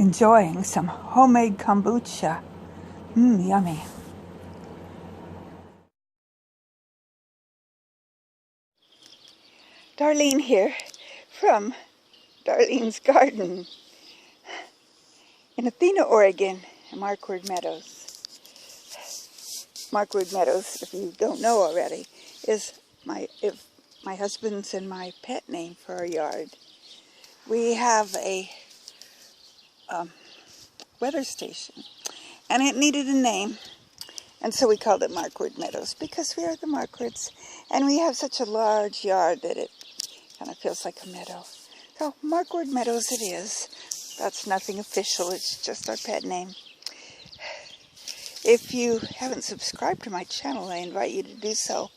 enjoying some homemade kombucha. Yummy. Darlene here from Darlene's Garden in Athena, Oregon, Markwood Meadows. Markwood Meadows, if you don't know already, is my husband's and my pet name for our yard. We have a weather station, and it needed a name, and so we called it Markwood Meadows because we are the Markwoods, and we have such a large yard that it kind of feels like a meadow. So Markwood Meadows it is. That's nothing official, it's just our pet name. If you haven't subscribed to my channel, I invite you to do so.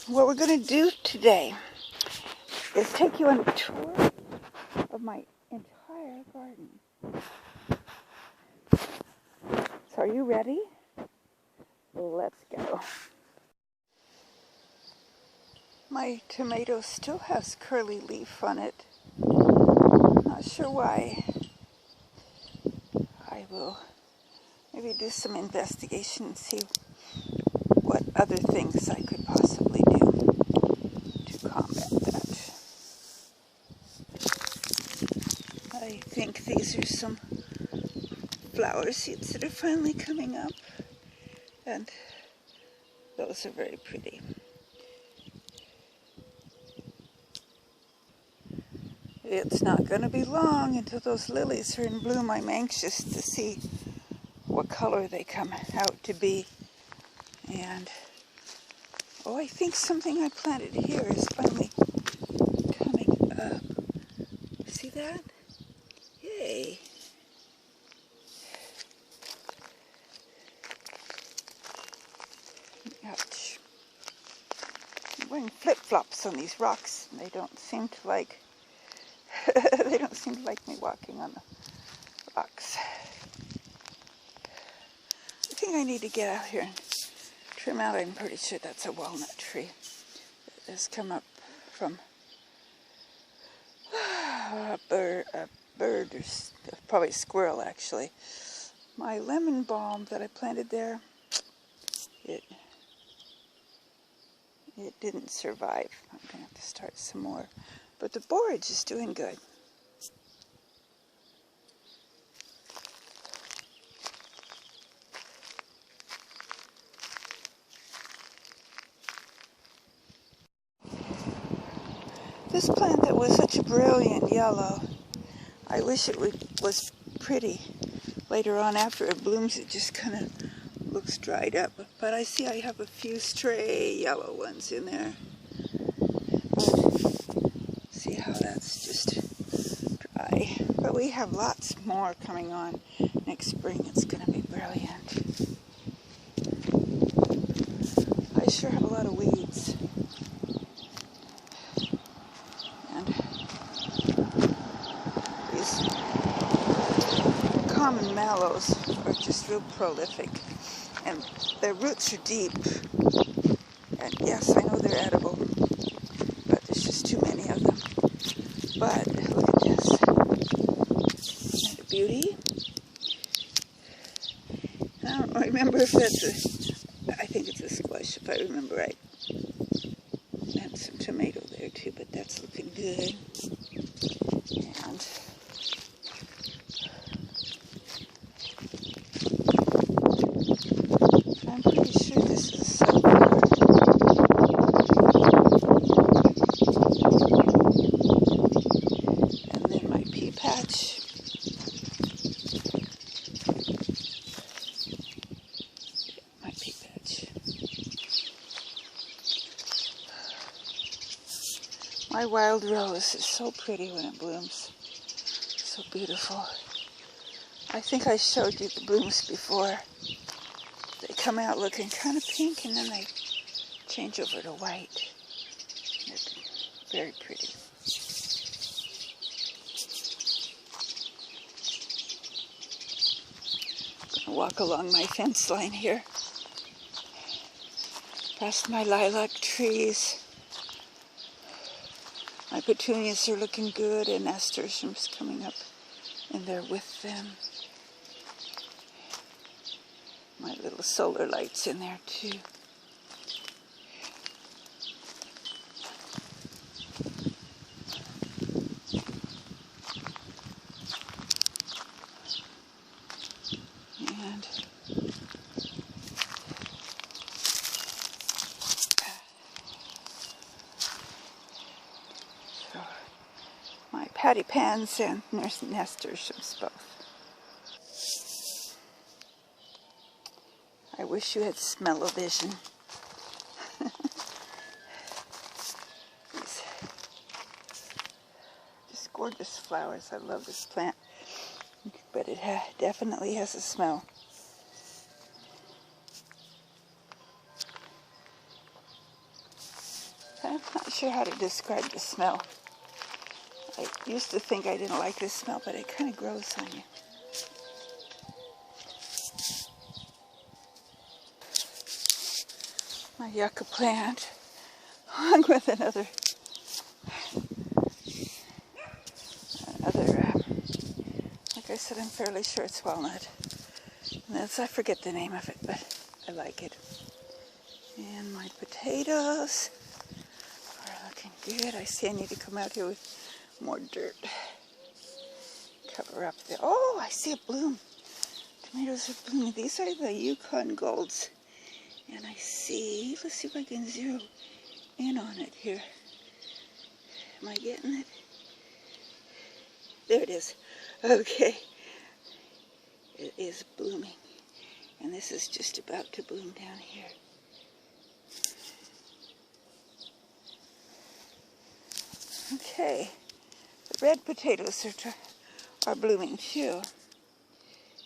What we're going to do today is take you on a tour of my entire garden. So are you ready? Let's go. My tomato still has curly leaf on it. Not sure why. I will maybe do some investigation and see what other things I could possibly do to combat that. I think these are some flower seeds that are finally coming up, and those are very pretty. It's not going to be long until those lilies are in bloom. I'm anxious to see what color they come out to be. And oh, I think something I planted here is finally coming up. See that? Yay! Ouch. I'm wearing flip-flops on these rocks, and they don't seem to like they don't seem to like me walking on the rocks. I think I need to get out here and trim out. I'm pretty sure that's a walnut tree that has come up from a bird or probably a squirrel actually. My lemon balm that I planted there, it didn't survive. I'm going to have to start some more. But the borage is doing good. This plant that was such a brilliant yellow, I wish it was pretty. Later on after it blooms, it just kind of looks dried up. But I see I have a few stray yellow ones in there. See how that's just dry. But we have lots more coming on next spring. It's going to be brilliant. I sure have a lot of weeds. And these common mallows are just real prolific. And their roots are deep. And yes, I know they're edible, but there's just too many of them. But look at this. Isn't that a beauty? I don't remember if that's I think it's a squash if I remember right. And some tomato there too, but that's looking good. And I'm pretty sure this is sunflower. And then my pea patch. My pea patch. My wild rose is so pretty when it blooms. So beautiful. I think I showed you the blooms before. They come out looking kind of pink and then they change over to white. They're very pretty. I'm going to walk along my fence line here. Past my lilac trees. My petunias are looking good and nasturtiums coming up in there with them. My little solar lights in there too. And so my patty pans and nasturtiums both. I wish you had smell-o-vision. These just gorgeous flowers. I love this plant, but it definitely has a smell. I'm not sure how to describe the smell. I used to think I didn't like this smell, but it kind of grows on you. My yucca plant, along with another, like I said, I'm fairly sure it's walnut. And I forget the name of it, but I like it. And my potatoes are looking good. I see I need to come out here with more dirt. Cover up the, oh, I see a bloom. Tomatoes are blooming. These are the Yukon Golds. And I see, let's see if I can zero in on it here. Am I getting it? There it is. Okay. It is blooming. And this is just about to bloom down here. Okay. The red potatoes are blooming too.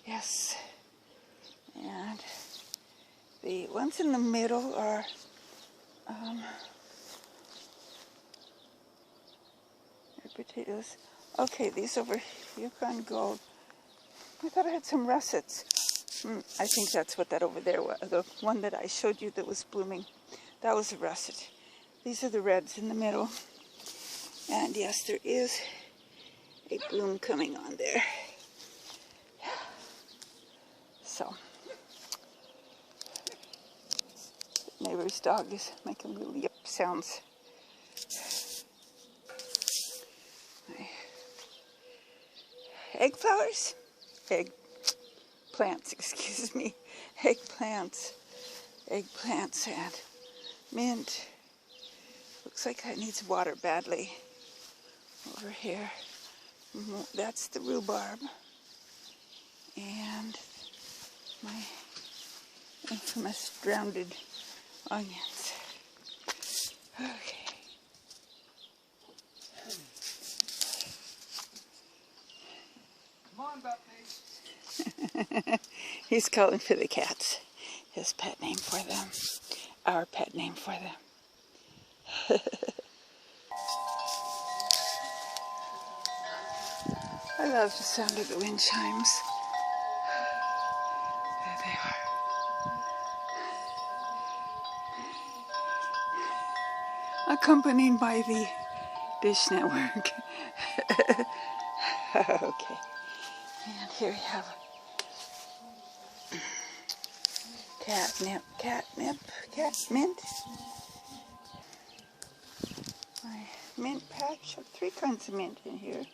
Yes. And the ones in the middle are red potatoes. Okay, these over Yukon Gold. I thought I had some russets. I think that's what that over there was. The one that I showed you that was blooming, that was a russet. These are the reds in the middle. And yes, there is a bloom coming on there. So, the neighbor's dog is making little yip sounds. Egg flowers? Egg plants, excuse me. Eggplants. Eggplants and mint. Looks like it needs water badly. Over here. That's the rhubarb. And my infamous drowned onions. Okay. Come on, Baptiste. He's calling for the cats. His pet name for them. Our pet name for them. I love the sound of the wind chimes. There they are. Accompanied by the Dish Network. Okay. And here we have catmint. My mint patch. I have 3 kinds of mint in here.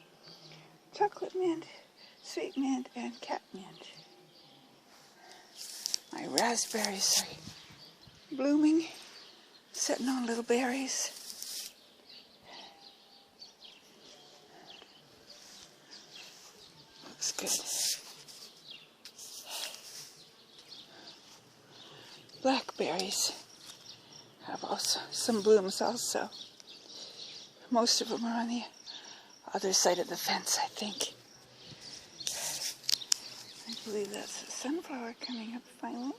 Chocolate mint, sweet mint, and catmint. My raspberries are blooming, setting on little berries. Looks good. Blackberries have also some blooms also. Most of them are on the other side of the fence, I think. I believe that's a sunflower coming up finally.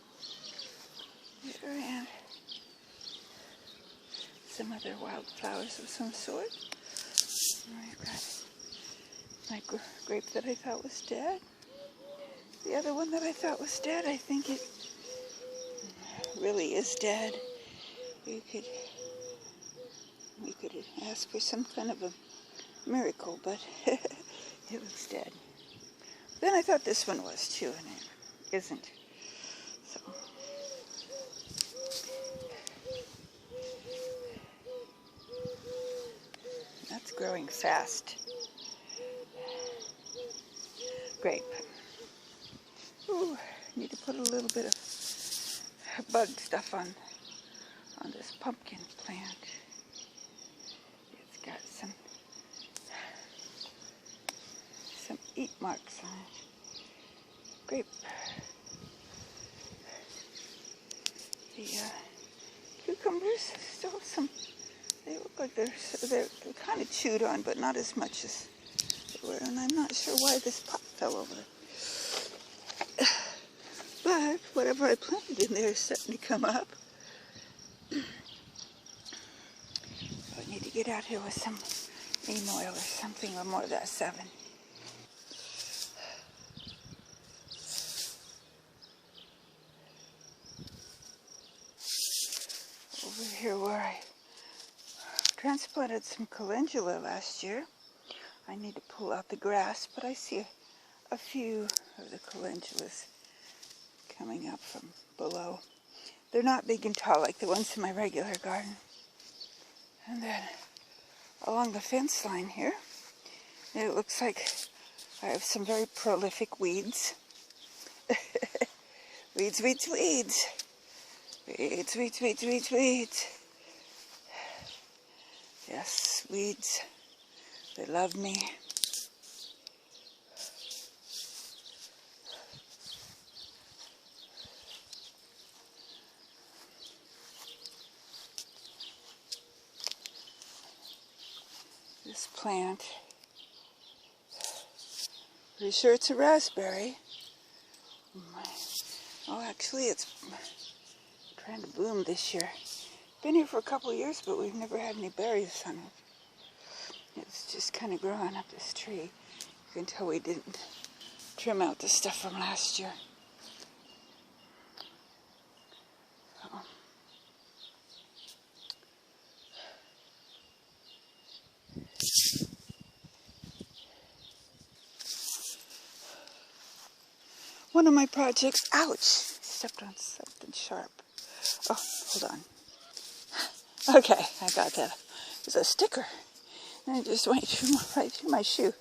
There, and some other wildflowers of some sort. I've got my grape that I thought was dead. The other one that I thought was dead, I think it really is dead. We could ask for some kind of a miracle, but it looks dead. Then I thought this one was too, and it isn't. So that's growing fast. Grape. Ooh, need to put a little bit of bug stuff on this pumpkin plant. It's got some eat marks on it. Grape. The cucumbers still have some. They look like they're kind of chewed on, but not as much as they were. And I'm not sure why this pot fell over. But whatever I planted in there is starting to come up. I need to get out here with some neem oil or something, or more of that 7. Over here where I transplanted some calendula last year, I need to pull out the grass, but I see a few of the calendulas coming up from below. They're not big and tall like the ones in my regular garden. And then along the fence line here, it looks like I have some very prolific weeds. Weeds, weeds, weeds. Weeds, weeds, weeds, weeds, weeds. Yes, weeds. They love me. This plant, pretty sure it's a raspberry. Oh, actually, it's trying to bloom this year. Been here for a couple of years, but we've never had any berries on it. It's just kind of growing up this tree. You can tell we didn't trim out the stuff from last year. So. One of my projects, ouch, stepped on something sharp. Oh, hold on. Okay, I got that. It's a sticker. And it just went right through my shoe.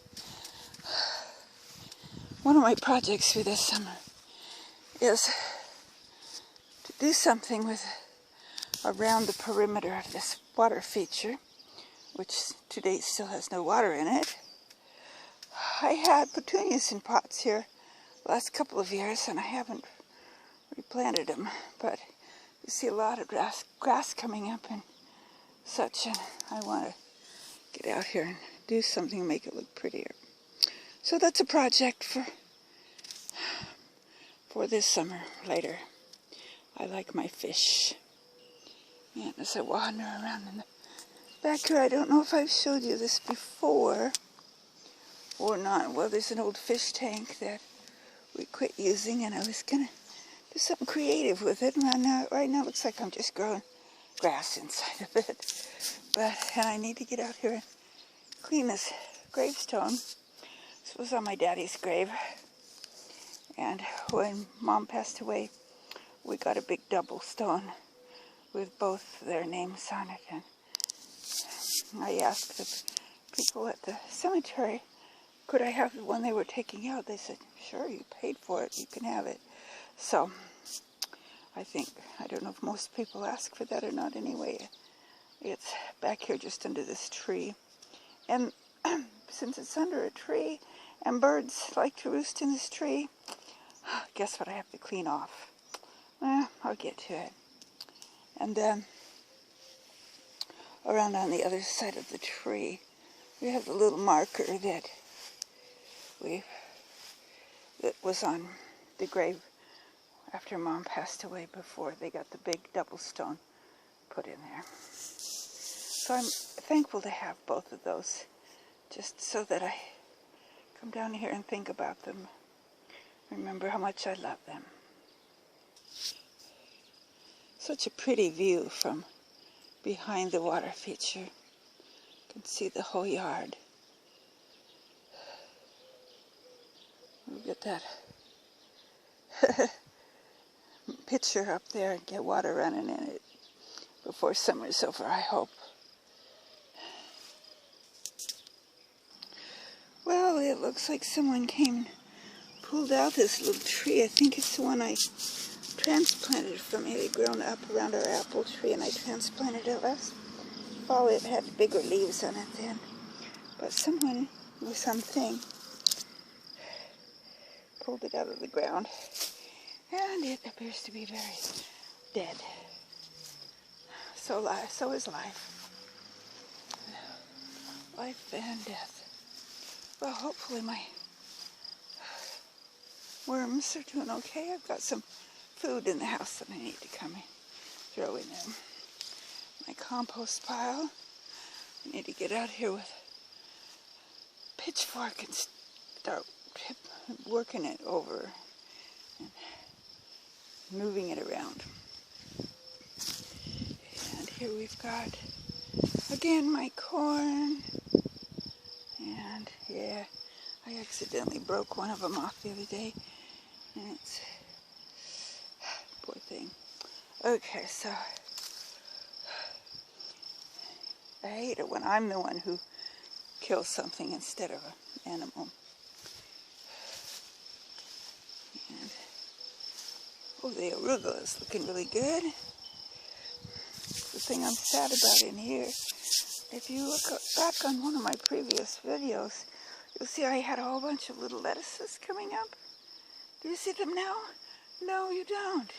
One of my projects for this summer is to do something with around the perimeter of this water feature, which to date still has no water in it. I had petunias in pots here the last couple of years, and I haven't replanted them, but you see a lot of grass coming up and such, and I want to get out here and do something to make it look prettier. So that's a project for this summer later. I like my fish. And as I wander around in the back here, I don't know if I've showed you this before or not. Well, there's an old fish tank that we quit using, and I was going to do something creative with it. And right now it looks like I'm just growing grass inside of it. And I need to get out here and clean this gravestone. This was on my daddy's grave. And when Mom passed away, we got a big double stone with both their names on it. And I asked the people at the cemetery, could I have the one they were taking out? They said, sure, you paid for it, you can have it. So I don't know if most people ask for that or not anyway. It's back here just under this tree. And since it's under a tree and birds like to roost in this tree, guess what I have to clean off? I'll get to it. And then around on the other side of the tree, we have the little marker that was on the grave after Mom passed away, before they got the big double stone put in there. So I'm thankful to have both of those, just so that I come down here and think about them. Remember how much I love them. Such a pretty view from behind the water feature. You can see the whole yard. get that pitcher up there and get water running in it before summer's over, I hope. Well, it looks like someone pulled out this little tree. I think it's the one I transplanted from. It had grown up around our apple tree, and I transplanted it last fall. It had bigger leaves on it then. But someone or something pulled it out of the ground, and it appears to be very dead. So is life. Life and death. Well, hopefully my worms are doing okay. I've got some food in the house that I need to come and throw in them. My compost pile. I need to get out here with a pitchfork and start working it over and moving it around. And here we've got, again, my corn. And yeah, I accidentally broke one of them off the other day. And it's, poor thing. Okay, so I hate it when I'm the one who kills something instead of an animal. And, oh, the arugula is looking really good. The thing I'm sad about in here, if you look back on one of my previous videos, you'll see I had a whole bunch of little lettuces coming up. Do you see them now? No, you don't.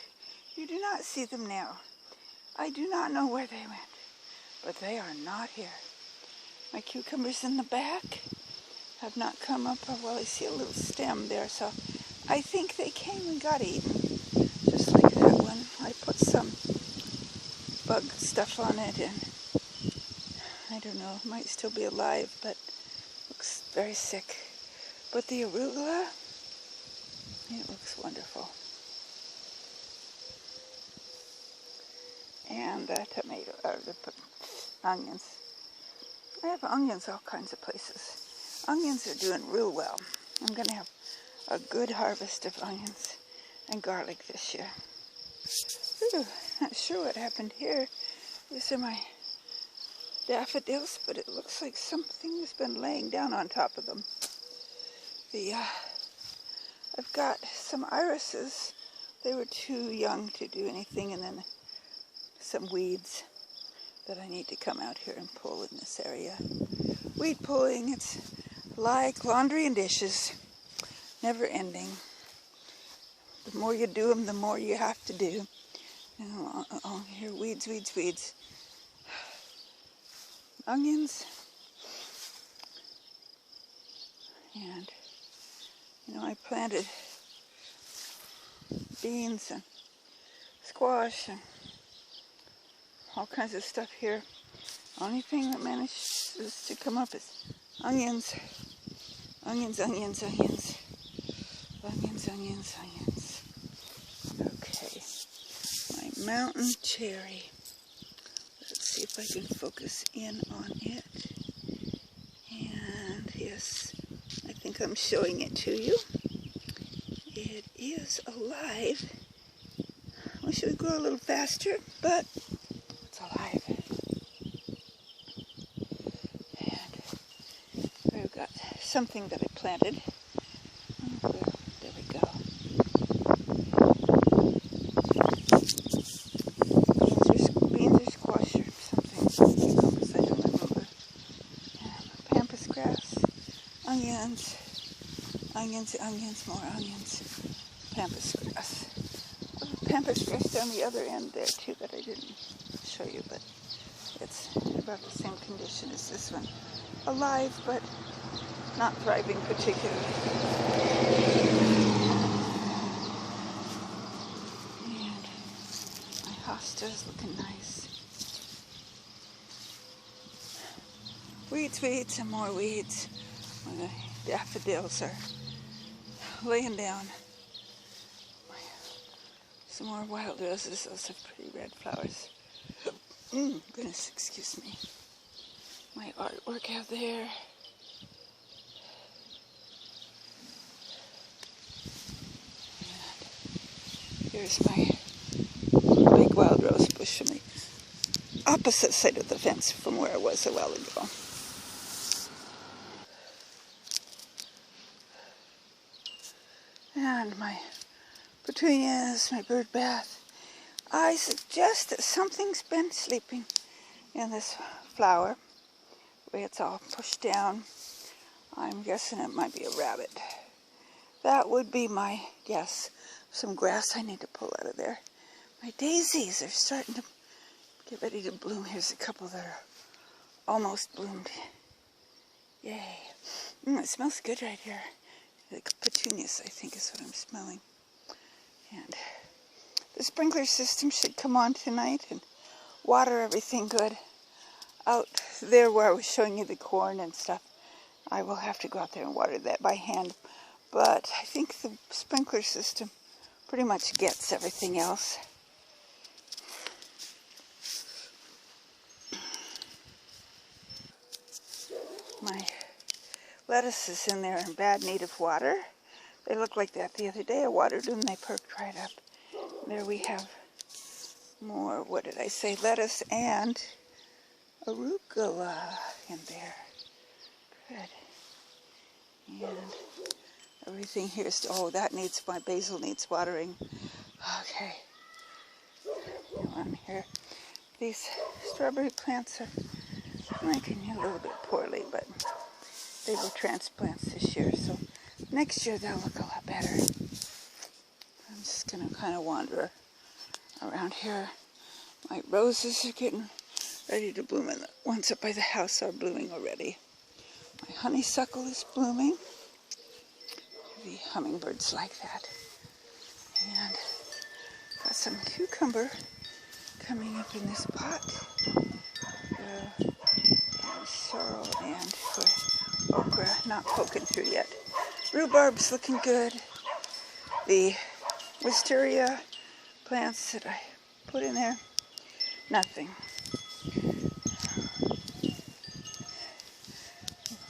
You do not see them now. I do not know where they went, but they are not here. My cucumbers in the back have not come up. Well, I see a little stem there, so I think they came and got eaten. Just like that one. I put some bug stuff on it, and I don't know, it might still be alive, but looks very sick. But the arugula, it looks wonderful. And the tomato, or the onions. I have onions all kinds of places. Onions are doing real well. I'm going to have a good harvest of onions and garlic this year. Ooh, not sure what happened here. These are my daffodils, but it looks like something has been laying down on top of them. I've got some irises. They were too young to do anything, and then some weeds that I need to come out here and pull in this area. Weed pulling, it's like laundry and dishes, never ending. The more you do them, the more you have to do. Oh, here, weeds, weeds, weeds. Onions. And, I planted beans and squash and all kinds of stuff here. Only thing that manages to come up is onions. Onions, onions, onions. Onions, onions, onions. Okay. My mountain cherry. Let's see if I can focus in on it. And yes, I think I'm showing it to you. It is alive. Wish it would grow a little faster, but it's alive. And I've got something that I planted. There we go. Beans or squash or something. I don't remember. Pampas grass, onions, onions, onions, more onions. Pampas grass. Pampas grass down the other end there too that I didn't show you, but it's about the same condition as this one. Alive, but not thriving particularly. And my hosta's looking nice. Weeds, weeds, and more weeds. When the daffodils are laying down. Some more wild roses. Those have pretty red flowers. Goodness, excuse me. My artwork out there. Here's my big wild rose bush on the opposite side of the fence from where I was a while ago. And my petunias, my bird bath. I suggest that something's been sleeping in this flower. The way it's all pushed down, I'm guessing it might be a rabbit. That would be my guess. Some grass I need to pull out of there. My daisies are starting to get ready to bloom. Here's a couple that are almost bloomed. Yay. It smells good right here. The petunias, I think, is what I'm smelling. And the sprinkler system should come on tonight and water everything good. Out there where I was showing you the corn and stuff, I will have to go out there and water that by hand. But I think the sprinkler system pretty much gets everything else. My lettuce is in there in bad need of water. They looked like that the other day. I watered them, they perked right up. There we have more, what did I say, lettuce and arugula in there. Good. And everything here is, oh, that needs, my basil needs watering. Okay. On here. These strawberry plants are making a little bit poorly, but they were transplants this year, so next year they'll look a lot better. I'm just going to kind of wander around here. My roses are getting ready to bloom, and the ones up by the house are blooming already. My honeysuckle is blooming. The hummingbirds like that. And got some cucumber coming up in this pot. And sorrel and okra not poking through yet. Rhubarb's looking good. The wisteria plants that I put in there, nothing.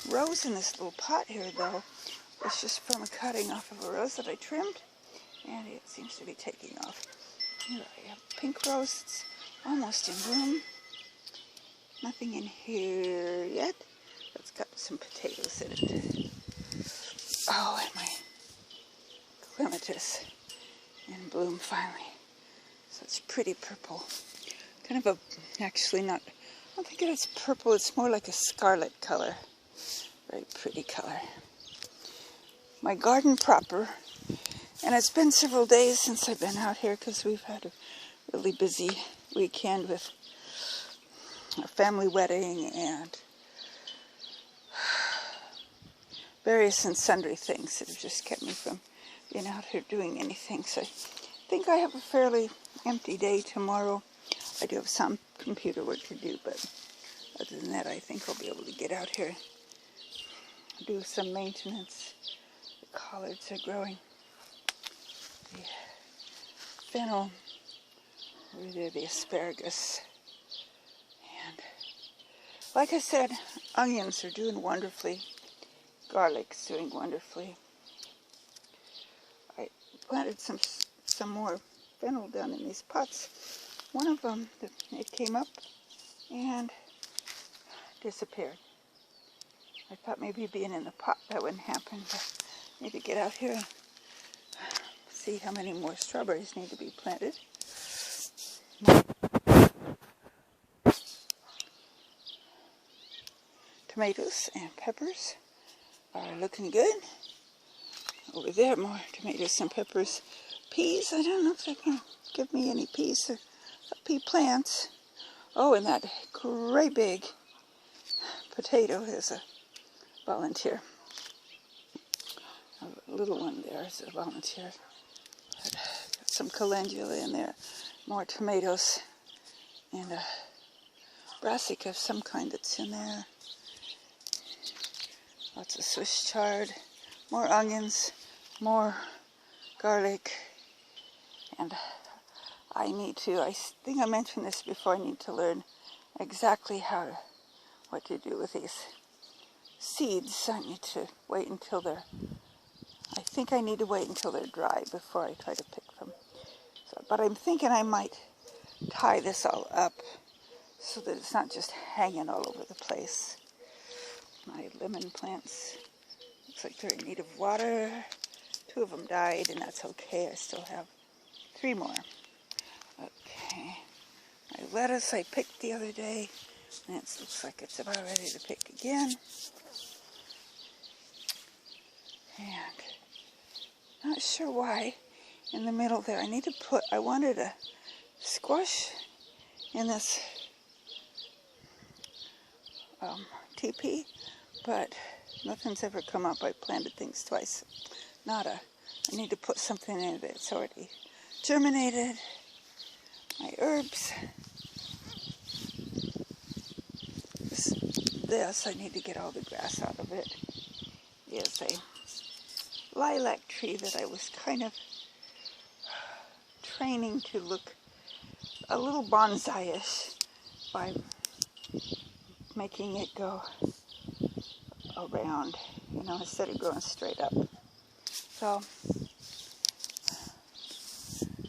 Rose in this little pot here, though, was just from a cutting off of a rose that I trimmed, and it seems to be taking off. Here I have pink rose. It's almost in bloom. Nothing in here yet. It's got some potatoes in it. Oh, and my clematis in bloom finally. So it's pretty purple. Kind of a, actually not, I don't think it's purple, it's more like a scarlet color. Very pretty color. My garden proper, and it's been several days since I've been out here because we've had a really busy weekend with a family wedding and various and sundry things that have just kept me from being out here doing anything. So I think I have a fairly empty day tomorrow. I do have some computer work to do, but other than that, I think I'll be able to get out here and do some maintenance. The collards are growing. The fennel, over there, the asparagus. And like I said, onions are doing wonderfully. Garlic's doing wonderfully. I planted some more fennel down in these pots. One of them, it came up and disappeared. I thought maybe being in the pot that wouldn't happen, but I need to get out here and see how many more strawberries need to be planted. Tomatoes and peppers are looking good. Over there, more tomatoes and peppers. Peas, I don't know if they're going to give me any peas or pea plants. Oh, and that great big potato is a volunteer. A little one there is a volunteer. But got some calendula in there. More tomatoes. And a brassica of some kind that's in there. Lots of Swiss chard. More onions. More garlic. And I think I mentioned this before, I need to learn exactly what to do with these seeds. I need to wait until I think I need to wait until they're dry before I try to pick them. But I'm thinking I might tie this all up so that it's not just hanging all over the place. My lemon plants, looks like they're in need of water. 2 of them died, and that's okay. I still have 3 more. Okay. My lettuce I picked the other day, and it looks like it's about ready to pick again. And not sure why in the middle there I need to put, I wanted a squash in this teepee, but nothing's ever come up. I planted things twice. Nada. I need to put something in that's already germinated. My herbs. This, I need to get all the grass out of it, is a lilac tree that I was kind of training to look a little bonsai-ish by making it go around, you know, instead of going straight up. So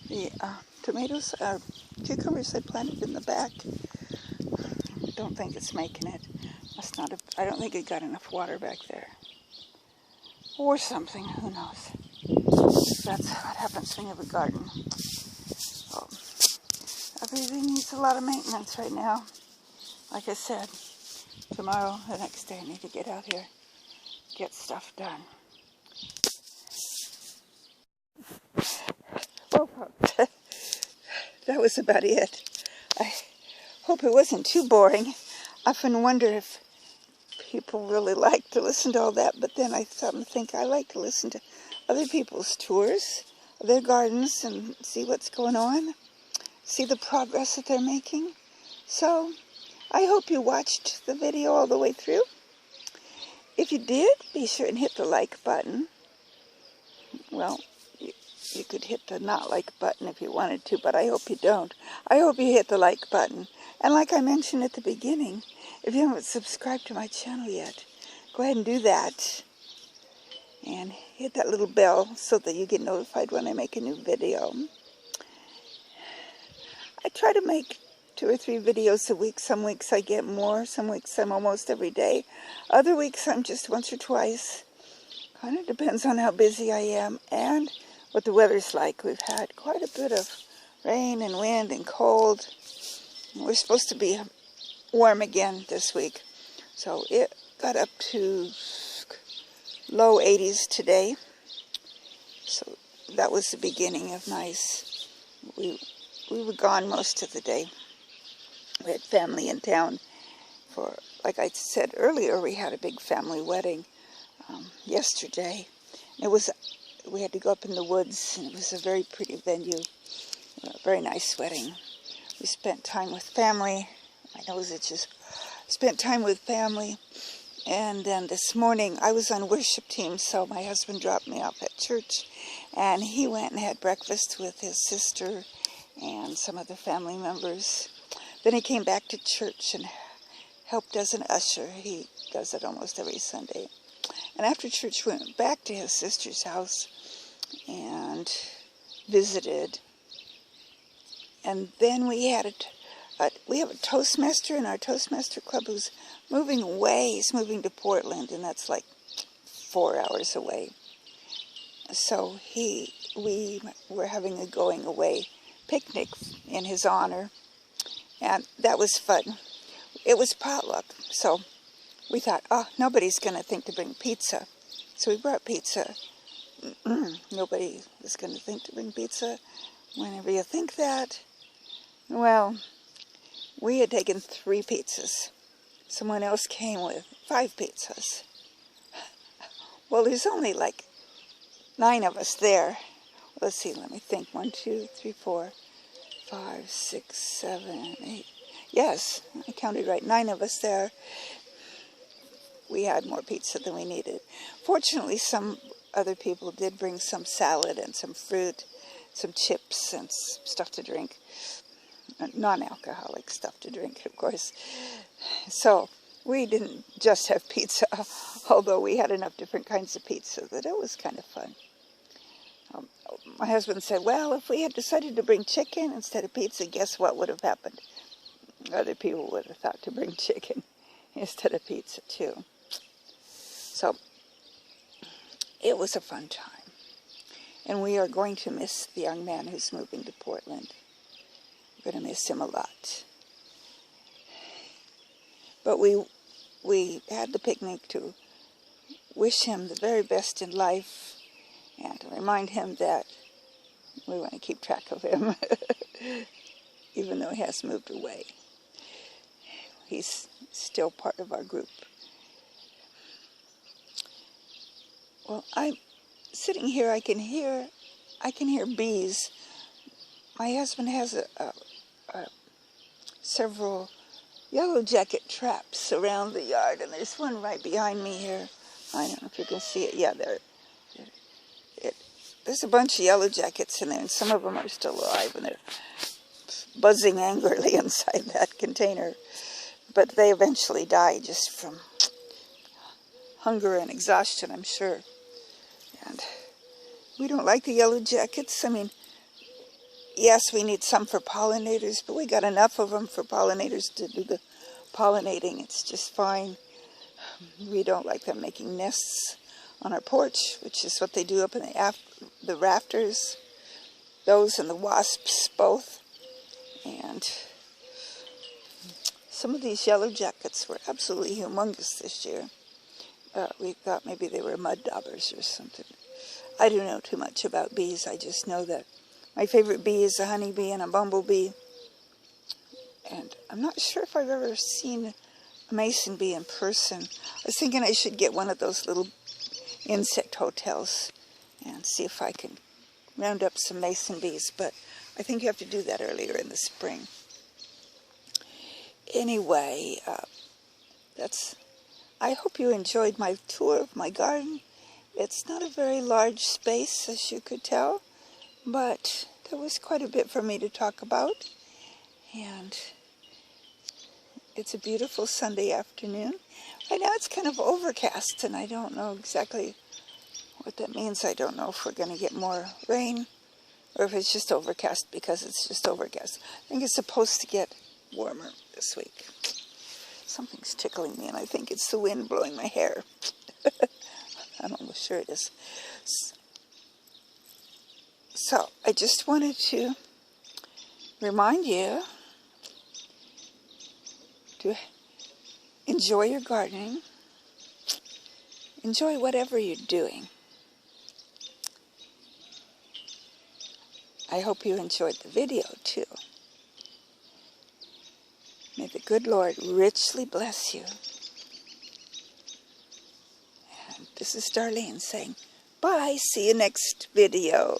the tomatoes, cucumbers I planted in the back, I don't think it's making it. Must not have, I don't think it got enough water back there. Or something, who knows. That's what happens when you have a garden. So, everything needs a lot of maintenance right now. Like I said, tomorrow, the next day, I need to get out here, get stuff done. Oh, that was about it. I hope it wasn't too boring. I often wonder if people really like to listen to all that, but then I think I like to listen to other people's tours of their gardens and see what's going on, see the progress that they're making. So I hope you watched the video all the way through. If you did, be sure and hit the like button. Well, you could hit the not like button if you wanted to, but I hope you don't. I hope you hit the like button. And like I mentioned at the beginning, if you haven't subscribed to my channel yet, go ahead and do that. And hit that little bell so that you get notified when I make a new video. I try to make 2 or 3 videos a week. Some weeks I get more. Some weeks I'm almost every day. Other weeks I'm just once or twice. Kind of depends on how busy I am and what the weather's like. We've had quite a bit of rain and wind and cold. We're supposed to be warm again this week. So it got up to low 80s today. So that was the beginning of nice. We were gone most of the day. We had family in town for, like I said earlier, we had a big family wedding yesterday. We had to go up in the woods, and it was a very pretty venue, a very nice wedding. We spent time with family. My nose itches. Spent time with family, and then this morning I was on worship team, so my husband dropped me off at church, and he went and had breakfast with his sister and some other family members. Then he came back to church and helped as an usher. He does it almost every Sunday. And after church, we went back to his sister's house and visited. And then we had we have a Toastmaster in our Toastmaster Club who's moving away. He's moving to Portland, and that's like 4 hours away. So we were having a going away picnic in his honor, and that was fun. It was potluck, so we thought, oh, nobody's going to think to bring pizza. So we brought pizza. Nobody was going to think to bring pizza. Whenever you think that, well, we had taken 3 pizzas. Someone else came with 5 pizzas. Well, there's only like 9 of us there. Let's see, let me think. 1, 2, 3, 4, 5, 6, 7, 8. Yes, I counted right. 9 of us there. We had more pizza than we needed. Fortunately, some other people did bring some salad and some fruit, some chips and stuff to drink. Non-alcoholic stuff to drink, of course. So we didn't just have pizza, although we had enough different kinds of pizza that it was kind of fun. My husband said, well, if we had decided to bring chicken instead of pizza, guess what would have happened? Other people would have thought to bring chicken instead of pizza, too. So, it was a fun time. And we are going to miss the young man who's moving to Portland. We're going to miss him a lot. But we had the picnic to wish him the very best in life and to remind him that we want to keep track of him, even though he has moved away. He's still part of our group. Well, I'm sitting here, I can hear bees. My husband has several yellow jacket traps around the yard, and there's one right behind me here. I don't know if you can see it. Yeah, there's a bunch of yellow jackets in there, and some of them are still alive, and they're buzzing angrily inside that container. But they eventually die just from hunger and exhaustion, I'm sure. And we don't like the yellow jackets. I mean, yes, we need some for pollinators, but we got enough of them for pollinators to do the pollinating. It's just fine. We don't like them making nests on our porch, which is what they do up in the rafters. Those and the wasps both. And some of these yellow jackets were absolutely humongous this year. We thought maybe they were mud daubers or something. I don't know too much about bees. I just know that my favorite bee is a honeybee and a bumblebee. And I'm not sure if I've ever seen a mason bee in person. I was thinking I should get one of those little insect hotels and see if I can round up some mason bees. But I think you have to do that earlier in the spring. Anyway, I hope you enjoyed my tour of my garden. It's not a very large space, as you could tell, but there was quite a bit for me to talk about. And it's a beautiful Sunday afternoon. Right now it's kind of overcast, and I don't know exactly what that means. I don't know if we're going to get more rain, or if it's just overcast because it's just overcast. I think it's supposed to get warmer this week. Something's tickling me, and I think it's the wind blowing my hair. I'm almost sure it is. So, I just wanted to remind you to enjoy your gardening. Enjoy whatever you're doing. I hope you enjoyed the video, too. May the good Lord richly bless you. And this is Darlene saying, bye, see you next video.